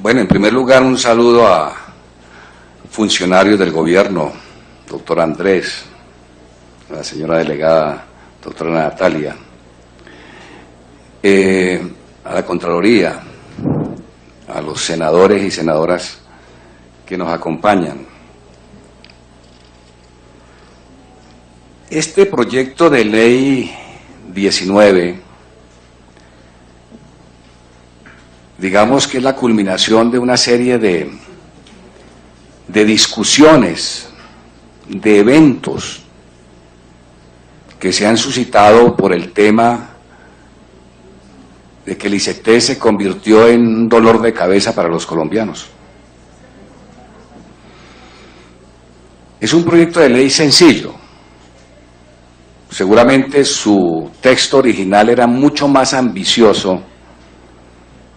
Bueno, en primer lugar, un saludo a funcionarios del gobierno, doctor Andrés, a la señora delegada, doctora Natalia, a la Contraloría, a los senadores y senadoras que nos acompañan. Este proyecto de ley 19, digamos que es la culminación de una serie de discusiones, de eventos que se han suscitado por el tema de que el ICETEX se convirtió en un dolor de cabeza para los colombianos. Es un proyecto de ley sencillo. Seguramente su texto original era mucho más ambicioso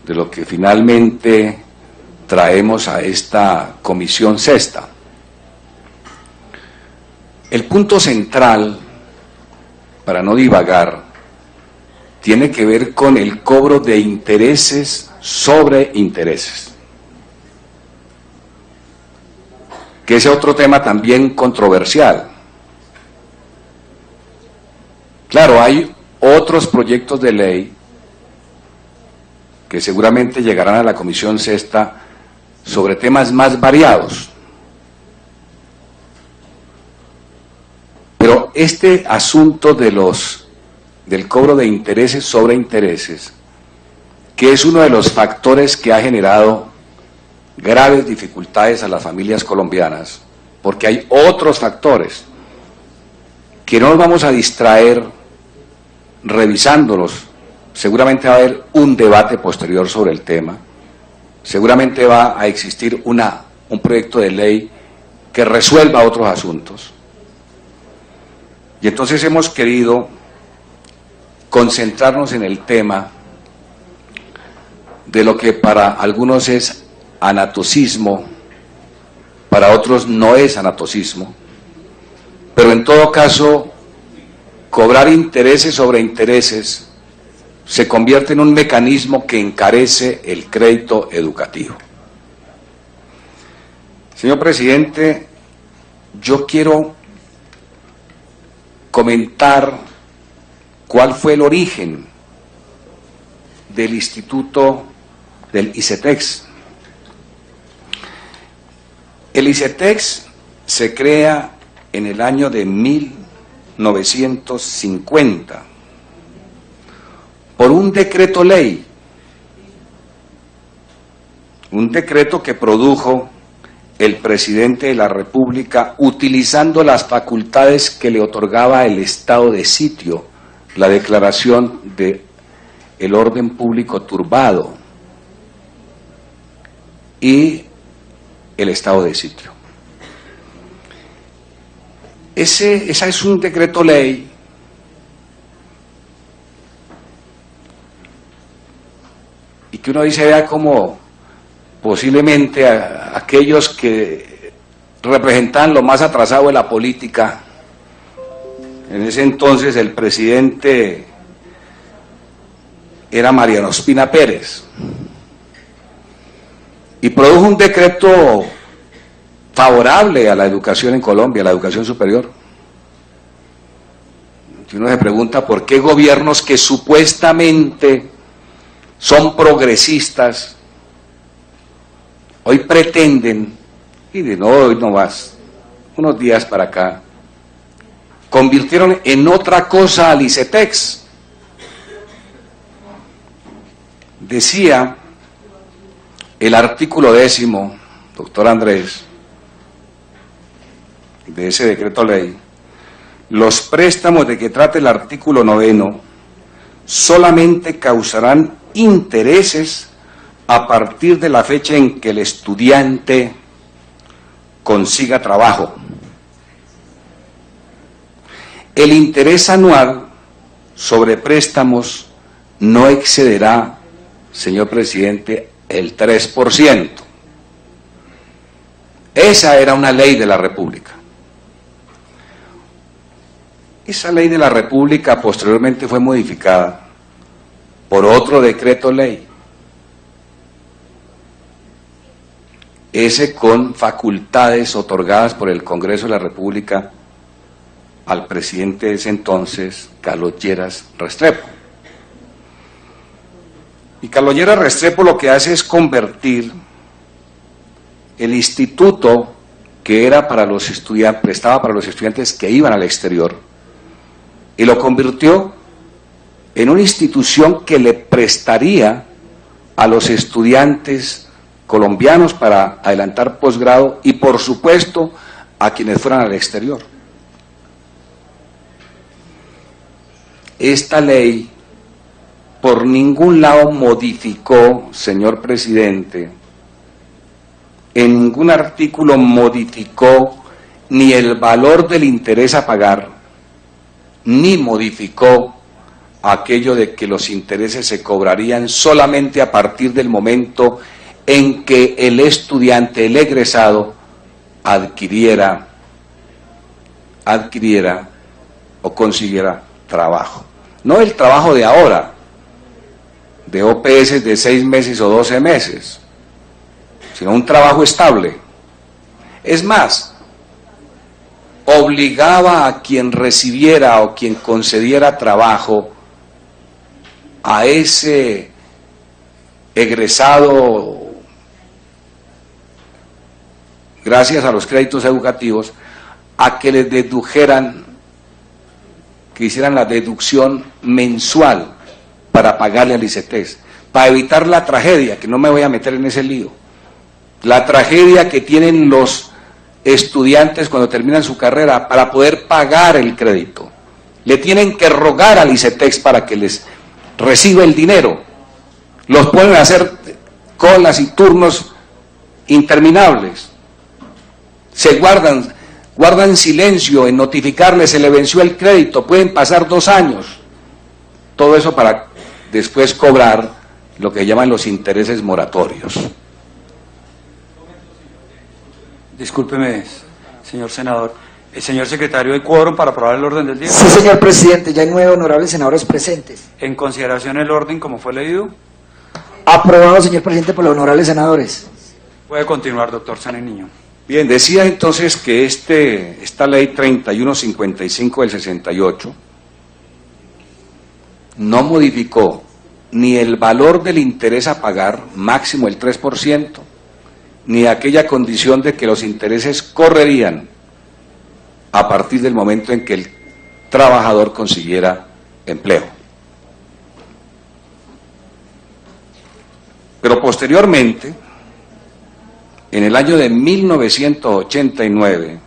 de lo que finalmente traemos a esta comisión sexta. El punto central, para no divagar, tiene que ver con el cobro de intereses sobre intereses, que es otro tema también controversial. Claro, hay otros proyectos de ley que seguramente llegarán a la comisión sexta sobre temas más variados. Pero este asunto del cobro de intereses sobre intereses, que es uno de los factores que ha generado graves dificultades a las familias colombianas, porque hay otros factores que no nos vamos a distraer revisándolos. Seguramente va a haber un debate posterior sobre el tema, seguramente va a existir un proyecto de ley que resuelva otros asuntos. Y entonces hemos querido concentrarnos en el tema de lo que para algunos es anatocismo, para otros no es anatocismo, pero en todo caso, cobrar intereses sobre intereses se convierte en un mecanismo que encarece el crédito educativo. Señor presidente, yo quiero comentar cuál fue el origen del instituto del ICETEX. El ICETEX se crea en el año de 1950 por un decreto ley, un decreto que produjo el presidente de la República utilizando las facultades que le otorgaba el estado de sitio, la declaración de el orden público turbado y el estado de sitio. Ese es un decreto ley y que uno dice, vea como posiblemente aquellos que representan lo más atrasado de la política, en ese entonces el presidente era Mariano Ospina Pérez, y produjo un decreto favorable a la educación en Colombia, a la educación superior. Si uno se pregunta por qué gobiernos que supuestamente son progresistas, hoy pretenden, y de no, hoy no más, unos días para acá, convirtieron en otra cosa al ICETEX. Decía el artículo 10, doctor Andrés, de ese decreto ley, los préstamos de que trate el artículo 9 solamente causarán intereses a partir de la fecha en que el estudiante consiga trabajo. El interés anual sobre préstamos no excederá, señor presidente, el 3%. Esa era una ley de la República. Esa ley de la República posteriormente fue modificada por otro decreto ley. ese con facultades otorgadas por el Congreso de la República al presidente de ese entonces, Carlos Lleras Restrepo. Y Carlos Lleras Restrepo lo que hace es convertir el instituto que era para los estudiantes, prestaba para los estudiantes que iban al exterior, y lo convirtió en una institución que le prestaría a los estudiantes colombianos para adelantar posgrado y, por supuesto, a quienes fueran al exterior. Esta ley por ningún lado modificó, señor presidente, en ningún artículo modificó ni el valor del interés a pagar, ni modificó aquello de que los intereses se cobrarían solamente a partir del momento en que el estudiante, el egresado, adquiriera o consiguiera trabajo. No el trabajo de ahora, de OPS de 6 meses o 12 meses, sino un trabajo estable. Es más, obligaba a quien recibiera o quien concediera trabajo a ese egresado, gracias a los créditos educativos, a que les dedujeran, que hicieran la deducción mensual para pagarle al ICETEX, para evitar la tragedia, que no me voy a meter en ese lío, la tragedia que tienen los estudiantes cuando terminan su carrera para poder pagar el crédito. Le tienen que rogar al ICETEX para que les reciba el dinero. Los ponen a hacer colas y turnos interminables. Se guardan silencio en notificarles, se le venció el crédito, pueden pasar 2 años. Todo eso para después cobrar lo que llaman los intereses moratorios. Discúlpeme, señor senador. El señor secretario, ¿hay quórum para aprobar el orden del día? Sí, señor presidente, ya hay 9 honorables senadores presentes. En consideración el orden como fue leído. Aprobado, señor presidente, por los honorables senadores. Puede continuar, doctor Sane Niño. Bien, decía entonces que esta ley 3155 del 68 no modificó ni el valor del interés a pagar, máximo el 3%, ni aquella condición de que los intereses correrían a partir del momento en que el trabajador consiguiera empleo. Pero posteriormente, en el año de 1989,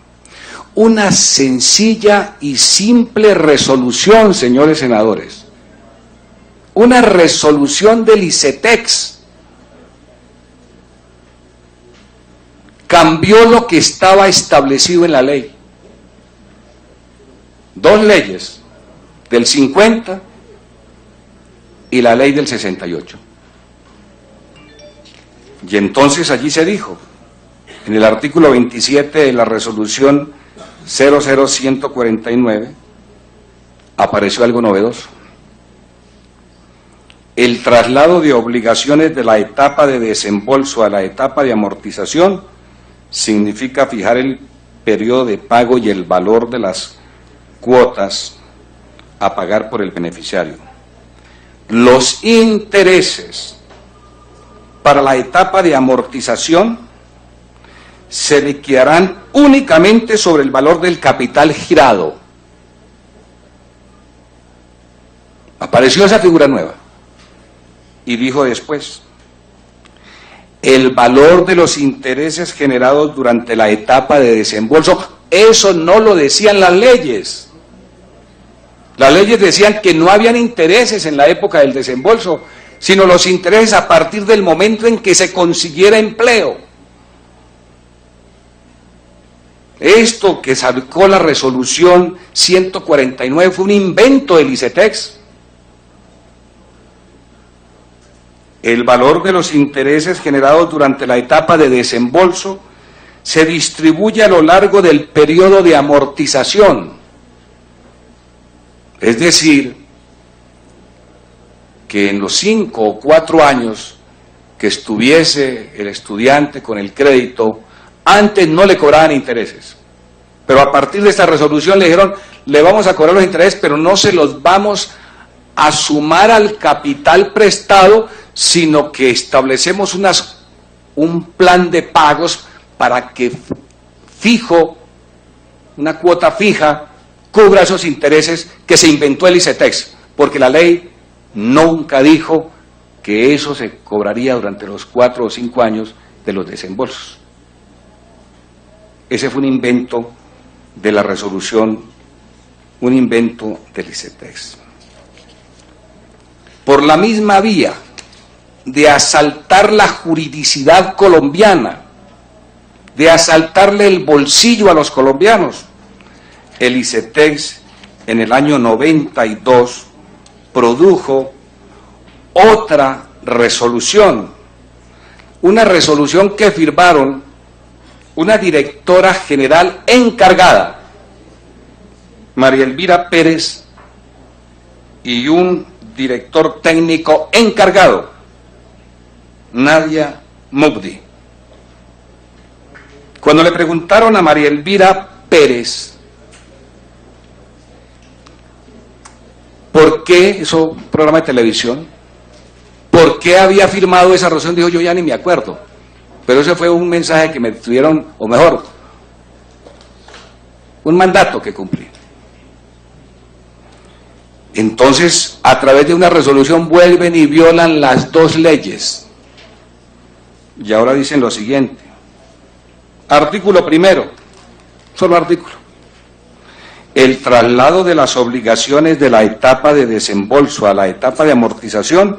una sencilla y simple resolución, señores senadores, una resolución del ICETEX, cambió lo que estaba establecido en la ley. 2 leyes, del 50 y la ley del 68. Y entonces allí se dijo, en el artículo 27 de la resolución 00149, apareció algo novedoso. El traslado de obligaciones de la etapa de desembolso a la etapa de amortización significa fijar el periodo de pago y el valor de las cuotas a pagar por el beneficiario. Los intereses para la etapa de amortización se liquidarán únicamente sobre el valor del capital girado. Apareció esa figura nueva y dijo después: el valor de los intereses generados durante la etapa de desembolso. Eso no lo decían las leyes. Las leyes decían que no habían intereses en la época del desembolso, sino los intereses a partir del momento en que se consiguiera empleo. Esto que sacó la resolución 149 fue un invento del ICETEX. El valor de los intereses generados durante la etapa de desembolso se distribuye a lo largo del periodo de amortización. Es decir, que en los 5 o 4 años que estuviese el estudiante con el crédito, antes no le cobraban intereses. Pero a partir de esta resolución le dijeron, le vamos a cobrar los intereses, pero no se los vamos a sumar al capital prestado, sino que establecemos un plan de pagos para que una cuota fija, cubra esos intereses que se inventó el ICETEX, porque la ley nunca dijo que eso se cobraría durante los 4 o 5 años de los desembolsos. Ese fue un invento de la resolución, un invento del ICETEX. Por la misma vía de asaltar la juridicidad colombiana, de asaltarle el bolsillo a los colombianos, el ICETEX en el año 92 produjo otra resolución, una resolución que firmaron una directora general encargada, María Elvira Pérez, y un director técnico encargado, Nadia Mubdi. Cuando le preguntaron a María Elvira Pérez por qué, eso programa de televisión, por qué había firmado esa resolución, dijo, yo ya ni me acuerdo, pero ese fue un mensaje que me tuvieron, o mejor, un mandato que cumplí. Entonces, a través de una resolución vuelven y violan las dos leyes. Y ahora dicen lo siguiente. Artículo primero, solo artículo. El traslado de las obligaciones de la etapa de desembolso a la etapa de amortización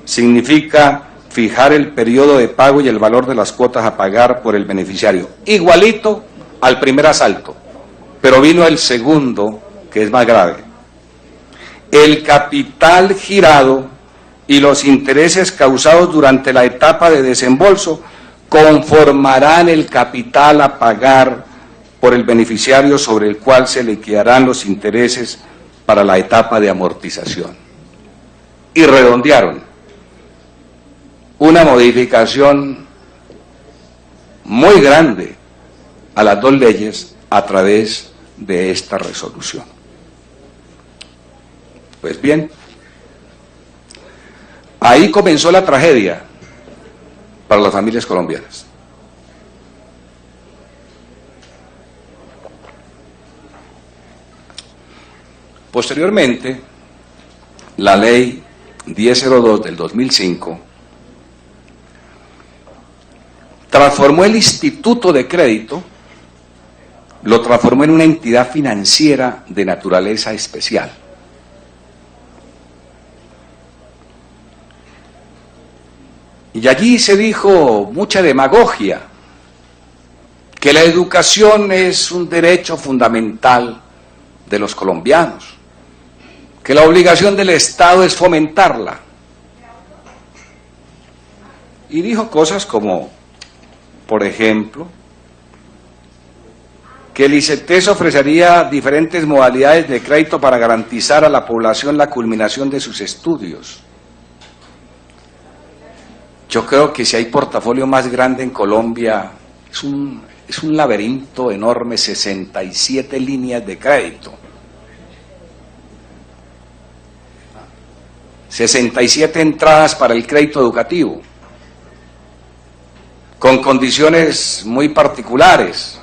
significa fijar el periodo de pago y el valor de las cuotas a pagar por el beneficiario. Igualito al primer asalto, pero vino el segundo, que es más grave. El capital girado y los intereses causados durante la etapa de desembolso conformarán el capital a pagar por el beneficiario sobre el cual se liquidarán los intereses para la etapa de amortización. Y redondearon una modificación muy grande a las dos leyes a través de esta resolución. Pues bien, ahí comenzó la tragedia para las familias colombianas. Posteriormente, la ley 1002 del 2005 transformó el Instituto de Crédito, lo transformó en una entidad financiera de naturaleza especial. Y allí se dijo mucha demagogia, que la educación es un derecho fundamental de los colombianos, que la obligación del Estado es fomentarla. Y dijo cosas como, por ejemplo, que el ICETEX ofrecería diferentes modalidades de crédito para garantizar a la población la culminación de sus estudios. Yo creo que si hay portafolio más grande en Colombia, es un laberinto enorme, 67 líneas de crédito. 67 entradas para el crédito educativo, con condiciones muy particulares.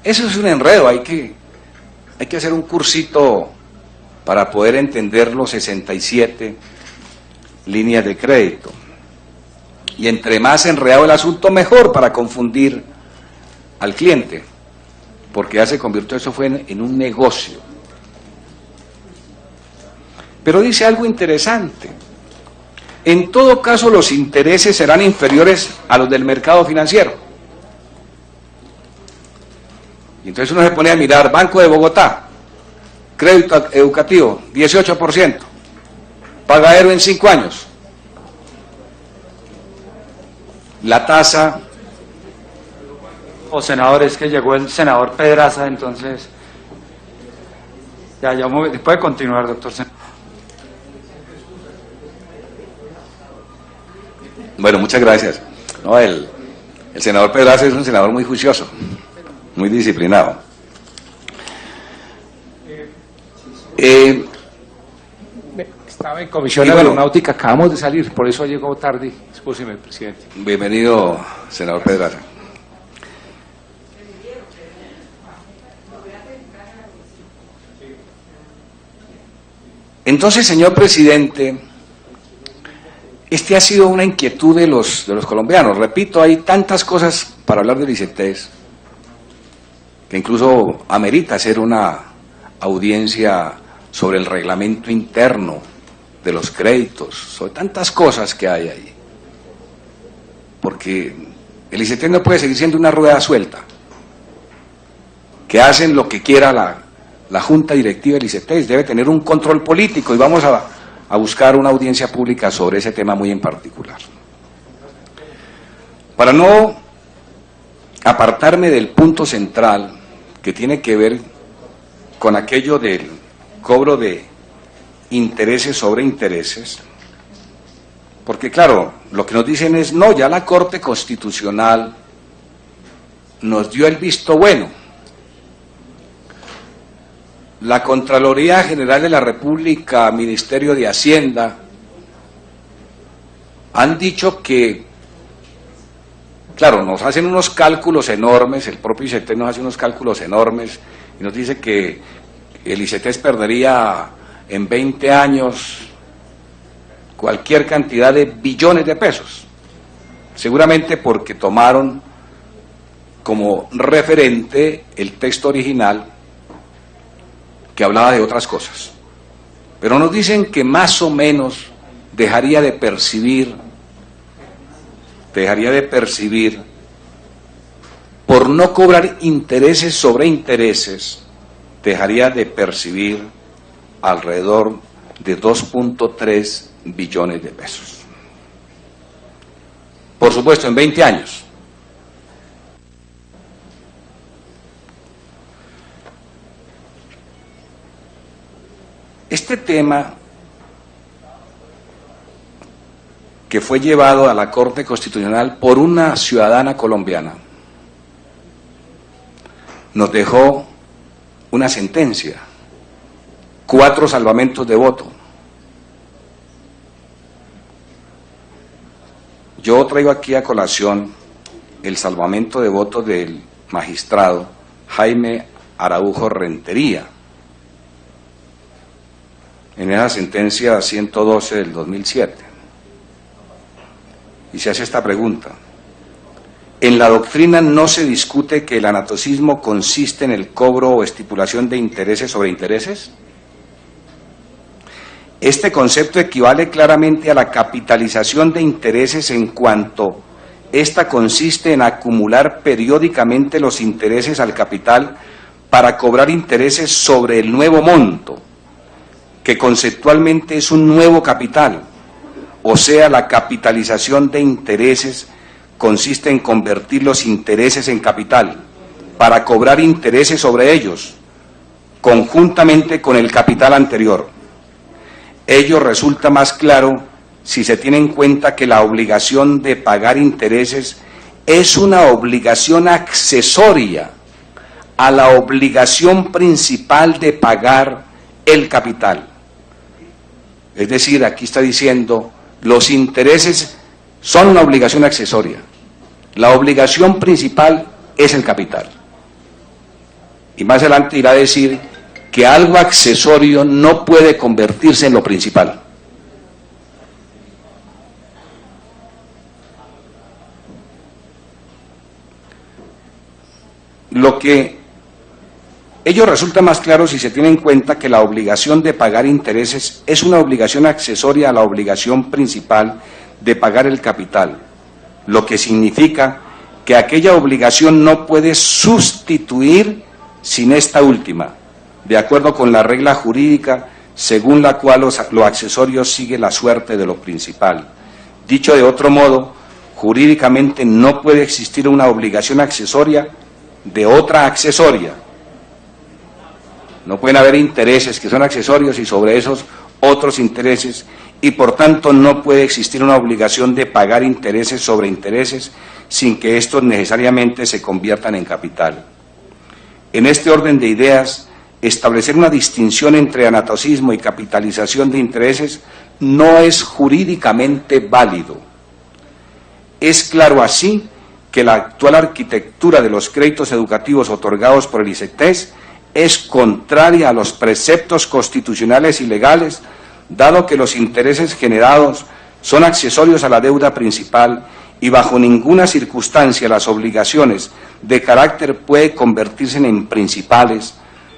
Eso es un enredo, hay que hacer un cursito para poder entender los 67 líneas de crédito. Y entre más enredado el asunto, mejor para confundir al cliente, porque ya se convirtió, eso fue en un negocio. Pero dice algo interesante. En todo caso, los intereses serán inferiores a los del mercado financiero. Y entonces uno se pone a mirar, Banco de Bogotá, crédito educativo, 18%, pagadero en 5 años. La tasa... O senador, es que llegó el senador Pedraza, entonces... puede continuar, doctor senador. Bueno, muchas gracias. No, el senador Pedraza es un senador muy juicioso, muy disciplinado. Estaba en comisión Y bueno, aeronáutica, acabamos de salir, por eso llegó tarde. Excúseme, presidente. Bienvenido, senador Pedraza. Entonces, señor presidente, este ha sido una inquietud de los colombianos. Repito, hay tantas cosas para hablar del ICETEX que incluso amerita hacer una audiencia sobre el reglamento interno de los créditos, sobre tantas cosas que hay ahí. Porque el ICETEX no puede seguir siendo una rueda suelta, que hacen lo que quiera la Junta Directiva del ICETEX. Debe tener un control político y vamos a buscar una audiencia pública sobre ese tema muy en particular. Para no apartarme del punto central que tiene que ver con aquello del cobro de intereses sobre intereses, porque claro, lo que nos dicen es, no, ya la Corte Constitucional nos dio el visto bueno. La Contraloría General de la República, Ministerio de Hacienda, han dicho que, claro, nos hacen unos cálculos enormes, el propio ICETEX nos hace unos cálculos enormes y nos dice que el ICETEX perdería en 20 años cualquier cantidad de billones de pesos, seguramente porque tomaron como referente el texto original que hablaba de otras cosas, pero nos dicen que más o menos dejaría de percibir por no cobrar intereses sobre intereses, dejaría de percibir alrededor de 2.3 billones de pesos. Por supuesto, en 20 años. Este tema, que fue llevado a la Corte Constitucional por una ciudadana colombiana, nos dejó una sentencia, 4 salvamentos de voto. Yo traigo aquí a colación el salvamento de voto del magistrado Jaime Araujo Rentería, en esa sentencia 112 del 2007, y se hace esta pregunta: en la doctrina no se discute que el anatocismo consiste en el cobro o estipulación de intereses sobre intereses. Este concepto equivale claramente a la capitalización de intereses en cuanto esta consiste en acumular periódicamente los intereses al capital para cobrar intereses sobre el nuevo monto, que conceptualmente es un nuevo capital, o sea, la capitalización de intereses consiste en convertir los intereses en capital para cobrar intereses sobre ellos, conjuntamente con el capital anterior. Ello resulta más claro si se tiene en cuenta que la obligación de pagar intereses es una obligación accesoria a la obligación principal de pagar el capital. Es decir, aquí está diciendo, los intereses son una obligación accesoria. La obligación principal es el capital. Y más adelante irá a decir que algo accesorio no puede convertirse en lo principal. Lo que ello resulta más claro si se tiene en cuenta que la obligación de pagar intereses es una obligación accesoria a la obligación principal de pagar el capital, lo que significa que aquella obligación no puede sustituir sin esta última, de acuerdo con la regla jurídica según la cual lo accesorio sigue la suerte de lo principal. Dicho de otro modo, jurídicamente no puede existir una obligación accesoria de otra accesoria. No pueden haber intereses que son accesorios y sobre esos otros intereses, y por tanto no puede existir una obligación de pagar intereses sobre intereses sin que estos necesariamente se conviertan en capital. En este orden de ideas, establecer una distinción entre anatocismo y capitalización de intereses no es jurídicamente válido. Es claro así que la actual arquitectura de los créditos educativos otorgados por el ICETEX es contraria a los preceptos constitucionales y legales, dado que los intereses generados son accesorios a la deuda principal y bajo ninguna circunstancia las obligaciones de carácter puede convertirse en principales,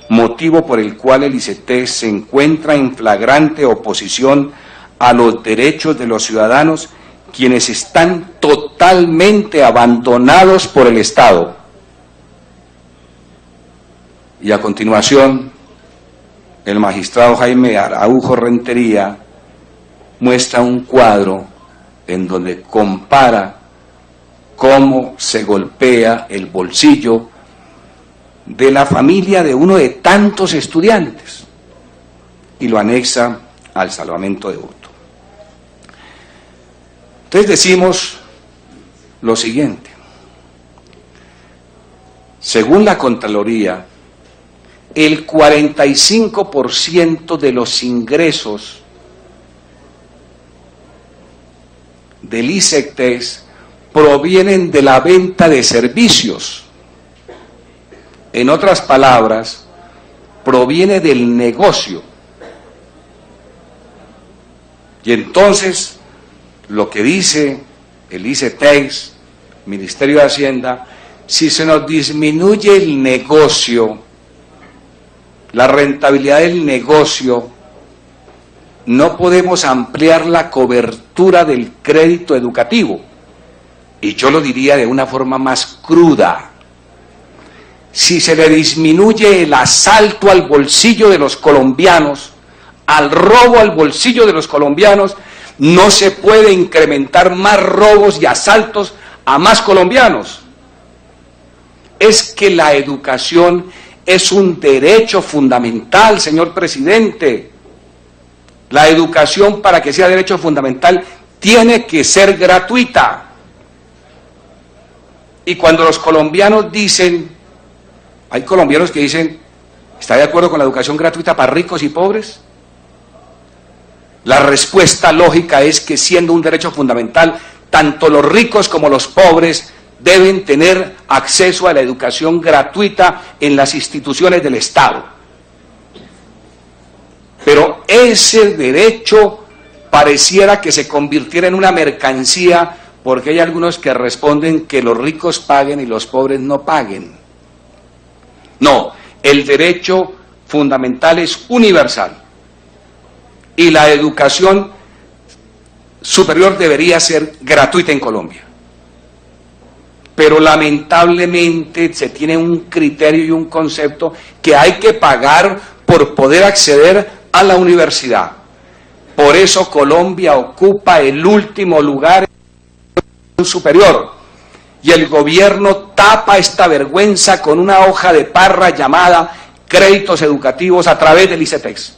motivo por el cual el ICETEX se encuentra en flagrante oposición a los derechos de los ciudadanos, quienes están totalmente abandonados por el Estado. Y a continuación, el magistrado Jaime Araujo Rentería muestra un cuadro en donde compara cómo se golpea el bolsillo de la familia de uno de tantos estudiantes y lo anexa al salvamento de voto. Entonces decimos lo siguiente: según la Contraloría, el 45% de los ingresos del ICETEX provienen de la venta de servicios. En otras palabras, proviene del negocio. Y entonces, lo que dice el ICETEX, Ministerio de Hacienda, si se nos disminuye el negocio, la rentabilidad del negocio, no podemos ampliar la cobertura del crédito educativo. Y yo lo diría de una forma más cruda: si se le disminuye el asalto al bolsillo de los colombianos, al robo al bolsillo de los colombianos, no se puede incrementar más robos y asaltos a más colombianos. Es que la educación es un derecho fundamental, señor presidente. La educación, para que sea derecho fundamental, tiene que ser gratuita. Y cuando los colombianos dicen, hay colombianos que dicen, ¿está de acuerdo con la educación gratuita para ricos y pobres? La respuesta lógica es que, siendo un derecho fundamental, tanto los ricos como los pobres deben tener acceso a la educación gratuita en las instituciones del Estado. Pero ese derecho pareciera que se convirtiera en una mercancía, porque hay algunos que responden que los ricos paguen y los pobres no paguen. No, el derecho fundamental es universal y la educación superior debería ser gratuita en Colombia. Pero lamentablemente se tiene un criterio y un concepto que hay que pagar por poder acceder a la universidad. Por eso Colombia ocupa el último lugar en la educación superior y el gobierno tapa esta vergüenza con una hoja de parra llamada créditos educativos a través del ICETEX.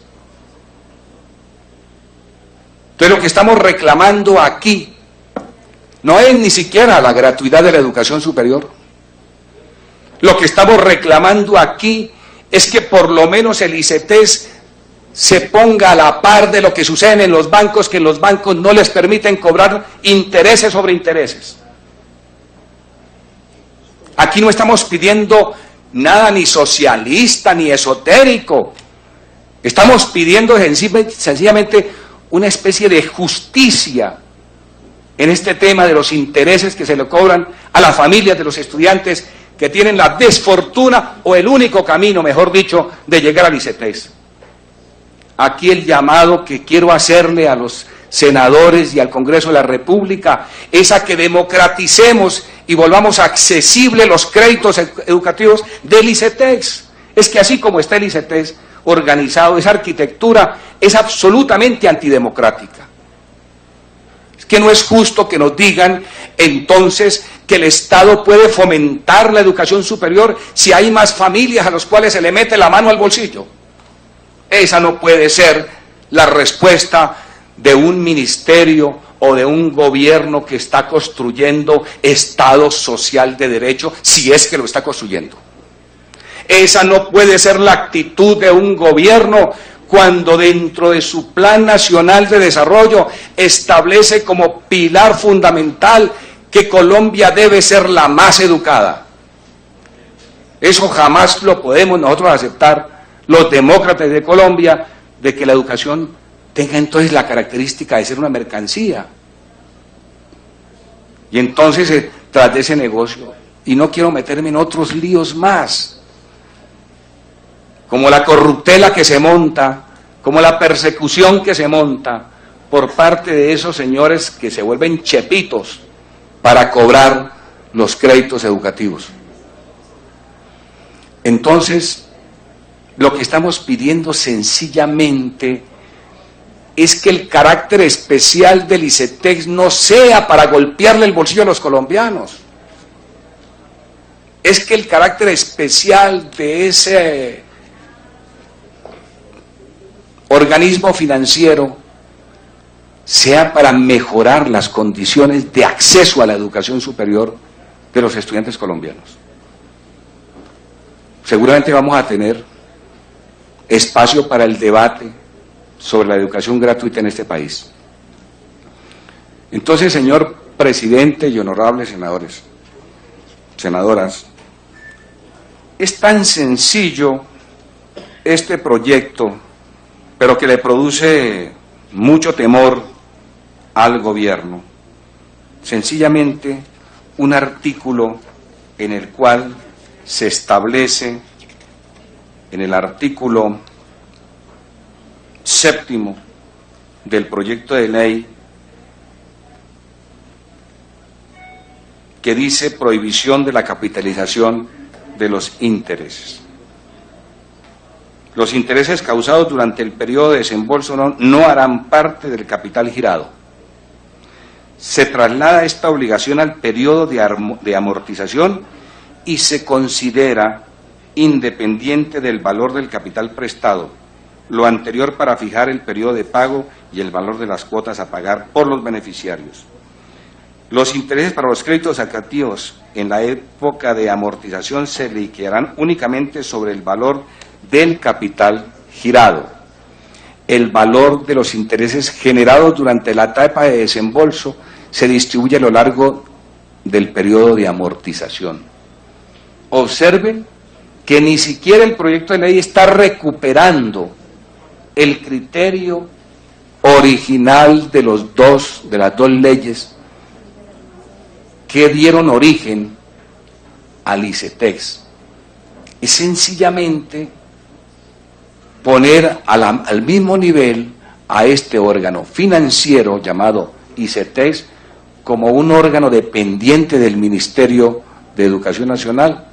Entonces lo que estamos reclamando aquí no es ni siquiera la gratuidad de la educación superior. Lo que estamos reclamando aquí es que por lo menos el ICETEX se ponga a la par de lo que sucede en los bancos, que en los bancos no les permiten cobrar intereses sobre intereses. Aquí no estamos pidiendo nada ni socialista ni esotérico. Estamos pidiendo sencillamente una especie de justicia en este tema de los intereses que se le cobran a las familias de los estudiantes que tienen la desfortuna o el único camino, mejor dicho, de llegar al ICETEX. Aquí el llamado que quiero hacerle a los senadores y al Congreso de la República es a que democraticemos y volvamos accesibles los créditos educativos del ICETEX. Es que así como está el ICETEX organizado, esa arquitectura es absolutamente antidemocrática. Es que no es justo que nos digan entonces que el Estado puede fomentar la educación superior si hay más familias a las cuales se le mete la mano al bolsillo. Esa no puede ser la respuesta de un ministerio o de un gobierno que está construyendo Estado social de derecho, si es que lo está construyendo. Esa no puede ser la actitud de un gobierno cuando dentro de su Plan Nacional de Desarrollo establece como pilar fundamental que Colombia debe ser la más educada. Eso jamás lo podemos nosotros aceptar, los demócratas de Colombia, de que la educación tenga entonces la característica de ser una mercancía. Y entonces, tras de ese negocio, y no quiero meterme en otros líos más, como la corruptela que se monta, como la persecución que se monta por parte de esos señores que se vuelven chepitos para cobrar los créditos educativos. Entonces, lo que estamos pidiendo sencillamente es que el carácter especial del ICETEX no sea para golpearle el bolsillo a los colombianos. Es que el carácter especial de ese organismo financiero sea para mejorar las condiciones de acceso a la educación superior de los estudiantes colombianos. Seguramente vamos a tener espacio para el debate sobre la educación gratuita en este país. Entonces, señor presidente y honorables senadores, senadoras, es tan sencillo este proyecto, pero que le produce mucho temor al gobierno. Sencillamente, un artículo en el cual se establece, en el artículo 7º del proyecto de ley, que dice prohibición de la capitalización de los intereses. Los intereses causados durante el periodo de desembolso no harán parte del capital girado. Se traslada esta obligación al periodo de amortización y se considera independiente del valor del capital prestado, lo anterior para fijar el periodo de pago y el valor de las cuotas a pagar por los beneficiarios. Los intereses para los créditos activos en la época de amortización se liquidarán únicamente sobre el valor del capital girado. El valor de los intereses generados durante la etapa de desembolso se distribuye a lo largo del periodo de amortización. Observen que ni siquiera el proyecto de ley está recuperando el criterio original de las dos leyes que dieron origen al ICETEX. Es sencillamente poner al mismo nivel a este órgano financiero llamado ICETEX como un órgano dependiente del Ministerio de Educación Nacional,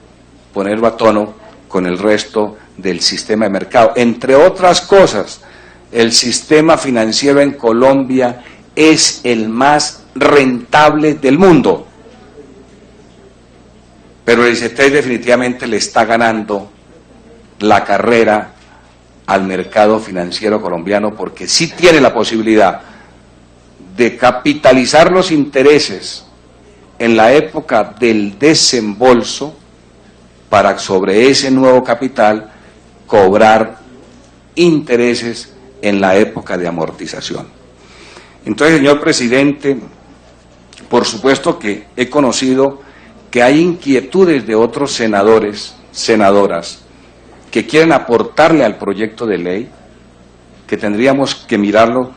ponerlo a tono con el resto del sistema de mercado. Entre otras cosas, el sistema financiero en Colombia es el más rentable del mundo, pero el ICETEX definitivamente le está ganando la carrera al mercado financiero colombiano, porque sí tiene la posibilidad de capitalizar los intereses en la época del desembolso para sobre ese nuevo capital cobrar intereses en la época de amortización. Entonces, señor presidente, por supuesto que he conocido que hay inquietudes de otros senadores, senadoras, que quieren aportarle al proyecto de ley, que tendríamos que mirarlo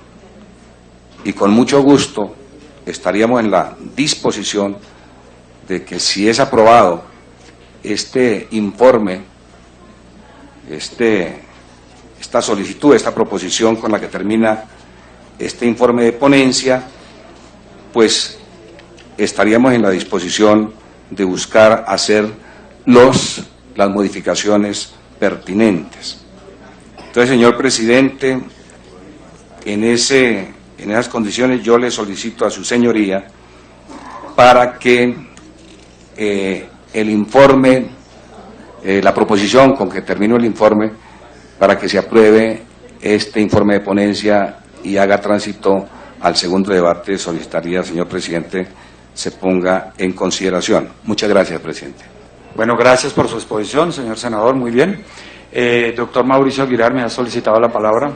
y con mucho gusto estaríamos en la disposición de que, si es aprobado este informe, esta solicitud, esta proposición con la que termina este informe de ponencia, pues estaríamos en la disposición de buscar hacer las modificaciones pertinentes. Entonces, señor presidente, en esas condiciones yo le solicito a su señoría para que el informe, la proposición con que termino el informe, para que se apruebe este informe de ponencia y haga tránsito al segundo debate, solicitaría, señor presidente, se ponga en consideración. Muchas gracias, presidente. Bueno, gracias por su exposición, señor senador, muy bien. Doctor Mauricio Aguilar me ha solicitado la palabra.